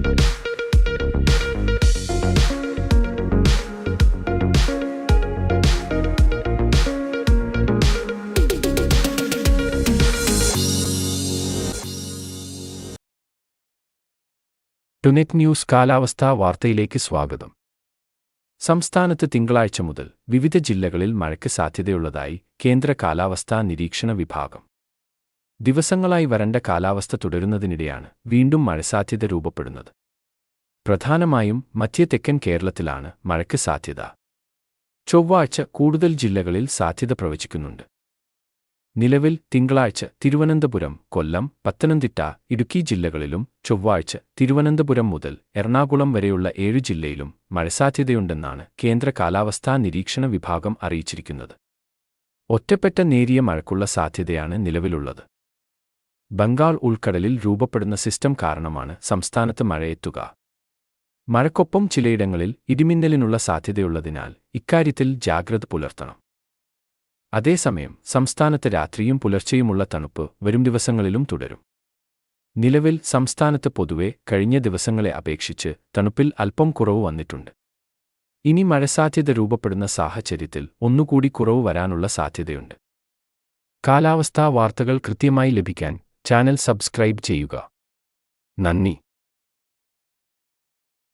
ടുനെറ്റ് news കാലാവസ്ഥാ വാർത്തയിലേക്ക് സ്വാഗതം. സംസ്ഥാനത്ത് തിങ്കളാഴ്ച മുതൽ വിവിധ ജില്ലകളിൽ മഴയ്ക്ക് സാധ്യതയുള്ളതായി കേന്ദ്ര കാലാവസ്ഥാ നിരീക്ഷണ വിഭാഗം. ദിവസങ്ങളായി വരണ്ട കാലാവസ്ഥ തുടരുന്നതിനിടെയാണ് വീണ്ടും മഴസാധ്യത രൂപപ്പെടുന്നത്. പ്രധാനമായും മധ്യ തെക്കൻ കേരളത്തിലാണ് മഴയ്ക്ക് സാധ്യത. ചൊവ്വാഴ്ച കൂടുതൽ ജില്ലകളിൽ സാധ്യത പ്രവചിക്കുന്നുണ്ട്. നിലവിൽ തിങ്കളാഴ്ച തിരുവനന്തപുരം, കൊല്ലം, പത്തനംതിട്ട, ഇടുക്കി ജില്ലകളിലും ചൊവ്വാഴ്ച തിരുവനന്തപുരം മുതൽ എറണാകുളം വരെയുള്ള 7 ജില്ലയിലും മഴസാധ്യതയുണ്ടെന്നാണ് കേന്ദ്ര കാലാവസ്ഥാ നിരീക്ഷണ വിഭാഗം അറിയിച്ചിരിക്കുന്നത്. ഒറ്റപ്പെട്ട നേരിയ മഴയ്ക്കുള്ള സാധ്യതയാണ് നിലവിലുള്ളത്. ബംഗാൾ ഉൾക്കടലിൽ രൂപപ്പെടുന്ന സിസ്റ്റം കാരണമാണ് സംസ്ഥാനത്ത് മഴയെത്തുക. മഴയ്ക്കൊപ്പം ചിലയിടങ്ങളിൽ ഇടിമിന്നലിനുള്ള സാധ്യതയുള്ളതിനാൽ ഇക്കാര്യത്തിൽ ജാഗ്രത പുലർത്തണം. അതേസമയം സംസ്ഥാനത്ത് രാത്രിയും പുലർച്ചെയുമുള്ള തണുപ്പ് വരും ദിവസങ്ങളിലും തുടരും. നിലവിൽ സംസ്ഥാനത്ത് പൊതുവെ കഴിഞ്ഞ ദിവസങ്ങളെ അപേക്ഷിച്ച് തണുപ്പിൽ അല്പം കുറവ് വന്നിട്ടുണ്ട്. ഇനി മഴസാധ്യത രൂപപ്പെടുന്ന സാഹചര്യത്തിൽ ഒന്നുകൂടി കുറവ് വരാനുള്ള സാധ്യതയുണ്ട്. കാലാവസ്ഥാ വാർത്തകൾ കൃത്യമായി ലഭിക്കാൻ ചാനൽ സബ്സ്ക്രൈബ് ചെയ്യുക. നന്ദി.